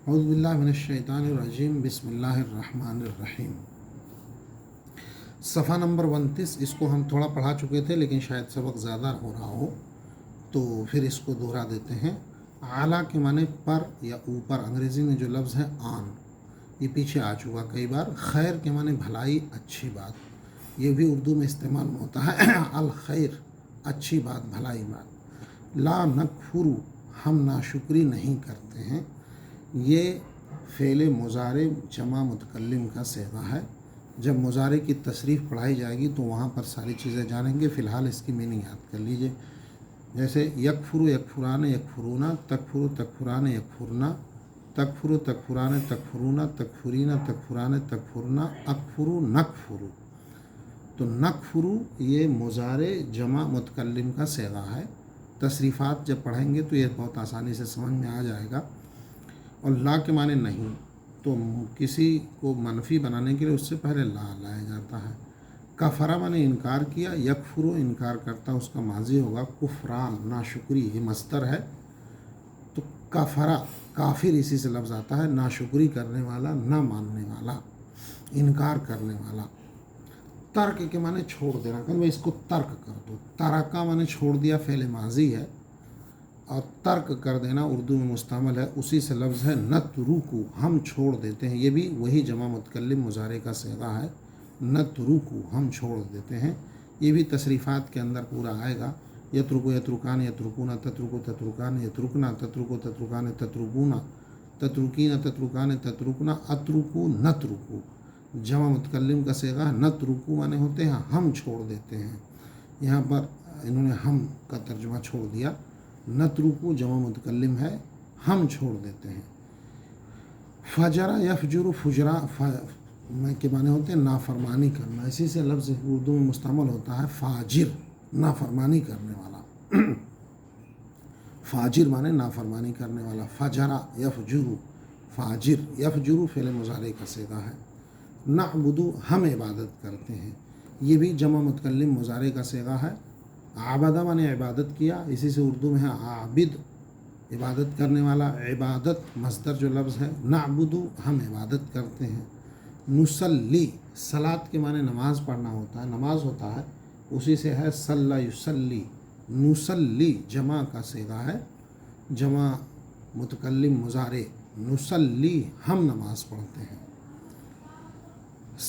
اعوذ باللہ من الشیطان الرجیم، بسم اللہ الرحمن الرحیم۔ صفحہ نمبر 29، اس کو ہم تھوڑا پڑھا چکے تھے لیکن شاید سبق زیادہ ہو رہا ہو تو پھر اس کو دہرا دیتے ہیں۔ اعلیٰ کے معنی پر یا اوپر، انگریزی میں جو لفظ ہے آن، یہ پیچھے آ چکا کئی بار۔ خیر کے معنی بھلائی، اچھی بات، یہ بھی اردو میں استعمال میں ہوتا ہے۔ الخیر، اچھی بات، بھلائی بات۔ لا نکفر، ہم ناشکری نہیں کرتے ہیں، یہ فعل مضارع جمع متکلم کا صیغہ ہے۔ جب مضارع کی تصریف پڑھائی جائے گی تو وہاں پر ساری چیزیں جانیں گے، فی الحال اس کی میننگ یاد کر لیجئے۔ جیسے یکفر یکفران یکفرون، تکفر تکفران یکفرنا، تکفر تکفران تکفرون، تکفرین تکفران تکفرنا، اکفر نکفر۔ تو نکفر یہ مضارع جمع متکلم کا صیغہ ہے۔ تصریفات جب پڑھیں گے تو یہ بہت آسانی سے سمجھ میں آ جائے گا۔ اور لا کے معنی نہیں، تو کسی کو منفی بنانے کے لیے اس سے پہلے لا لایا جاتا ہے۔ کفرا معنی انکار کیا، یکفرو انکار کرتا، اس کا ماضی ہوگا کفران، ناشکری، یہ مصدر ہے۔ تو کفرا کافر اسی سے لفظ آتا ہے، ناشکری کرنے والا، نہ ماننے والا، انکار کرنے والا۔ ترک کے معنی چھوڑ دینا، کہ اس کو ترک کر دو۔ ترکا معنی چھوڑ دیا، فعل ماضی ہے، اور ترک کر دینا اردو میں مستعمل ہے، اسی سے لفظ ہے نترکو، ہم چھوڑ دیتے ہیں۔ یہ بھی وہی جمع متکلم مضارع کا صیغہ ہے، نترکو، ہم چھوڑ دیتے ہیں۔ یہ بھی تصریفات کے اندر پورا آئے گا۔ یترکو یترکان یترکون، تترکو تترکان یترکنا، تترکو تترکان تترکونا، تترکین تترکان تترکنا، اترکو نترکو، جمع متکلم کا صیغہ ہے۔ نترکو معنی ہوتے ہیں ہم چھوڑ دیتے ہیں، یہاں پر انہوں نے ہم کا ترجمہ چھوڑ دیا۔ نترکو جمع متکلم ہے، ہم چھوڑ دیتے ہیں۔ فجرا یفجر، فجرا کے معنی ہوتے ہیں نافرمانی کرنا، اسی سے لفظ اردو میں مستعمل ہوتا ہے فاجر، نافرمانی کرنے والا۔ فاجر معنی نافرمانی کرنے والا۔ فجرا یفجر، فاجر، یفجر فعل مضارع کا صیغہ ہے۔ نعبد، ہم عبادت کرتے ہیں، یہ بھی جمع متکلم مضارع کا صیغہ ہے۔ عبادہ معنی عبادت کیا، اسی سے اردو میں ہے عابد، عبادت کرنے والا۔ عبادت مصدر جو لفظ ہے، نعبد، ہم عبادت کرتے ہیں۔ نصلی، صلاۃ کے معنی نماز پڑھنا ہوتا ہے، نماز ہوتا ہے، اسی سے ہے صلی یصلی۔ نصلی جمع کا صیغہ ہے، جمع متکلم مضارع، نصلی، ہم نماز پڑھتے ہیں۔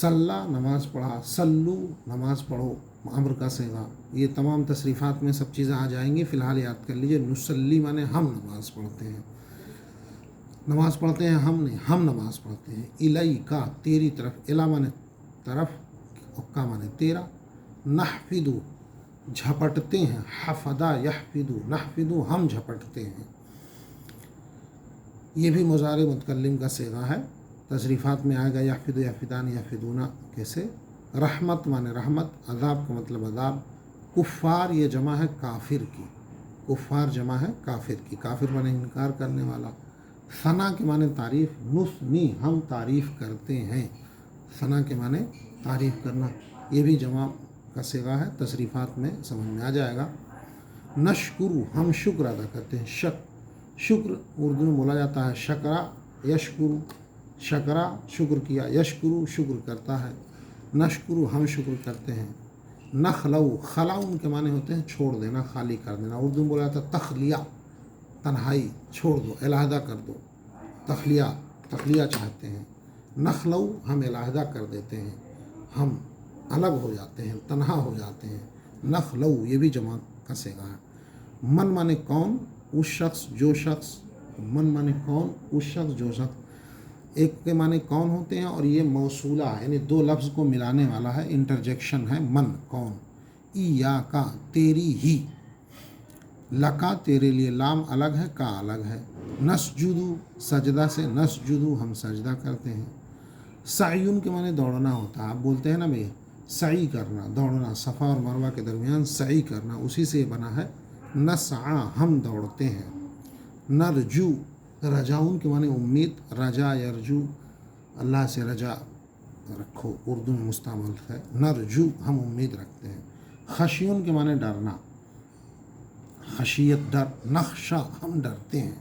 صلی نماز پڑھا، صلو نماز پڑھو، امر کا صیغہ۔ یہ تمام تصریفات میں سب چیزیں آ جائیں گی، فی الحال یاد کر لیجئے۔ نصلی معنی ہم نماز پڑھتے ہیں، نماز پڑھتے ہیں ہم نے، ہم نماز پڑھتے ہیں۔ الیکا، تیری طرف، الا معنی طرف، کا معنی تیرا۔ نحفظ، جھپٹتے ہیں، حفظا یحفظ، نحفظ، ہم جھپٹتے ہیں، یہ بھی مضارع متکلم کا صیغہ ہے۔ تصریفات میں آئے گا یحفظ، یحفظان، یحفظون، کیسے؟ رحمت معنی رحمت، عذاب کا مطلب عذاب۔ کفار یہ جمع ہے کافر کی، کفار جمع ہے کافر کی، کافر معنی انکار کرنے والا۔ ثنا کے معنی تعریف، نثنی، ہم تعریف کرتے ہیں، ثنا کے معنی تعریف کرنا، یہ بھی جمع کا صیغہ ہے، تصریفات میں سمجھ میں آ جائے گا۔ نشکر، ہم شکر ادا کرتے ہیں۔ شکر اردو میں بولا جاتا ہے شکرا یشکر، شکرا شکر کیا، یشکر شکر کرتا ہے، نشکر ہم شکر کرتے ہیں۔ نخلو، خلا ان کے معنی ہوتے ہیں چھوڑ دینا، خالی کر دینا، اردو میں بولا جاتا ہے تخلیہ، تنہائی، چھوڑ دو، علیحدہ کر دو، تخلیہ، تخلیہ چاہتے ہیں۔ نخلو، ہم علیحدہ کر دیتے ہیں، ہم الگ ہو جاتے ہیں، تنہا ہو جاتے ہیں۔ نخلو یہ بھی جمع کا صیغہ ہے۔ من معنی کون، اس شخص جو شخص، من معنی کون، اس شخص جو شخص، ایک کے معنی کون ہوتے ہیں اور یہ موصولہ ہے، یعنی دو لفظ کو ملانے والا ہے، انٹرجیکشن ہے، من کون۔ ایاکا، تیری ہی۔ لکا تیرے لیے، لام الگ ہے، کا الگ ہے۔ نسجدو، سجدہ سے، نسجدو ہم سجدہ کرتے ہیں۔ سعیون کے معنی دوڑنا ہوتا ہے، آپ بولتے ہیں نا بھئی سعی کرنا، دوڑنا، صفا اور مروہ کے درمیان سعی کرنا، اسی سے بنا ہے۔ نسعا، ہم دوڑتے ہیں۔ نرجو، رجاؤن کے معنی امید، رجا یرجو، اللہ سے رجا رکھو، اردو میں مستعمل ہے۔ نرجو، ہم امید رکھتے ہیں۔ خشیون کے معنی ڈرنا، خشیت ڈر، نخشا، ہم ڈرتے ہیں۔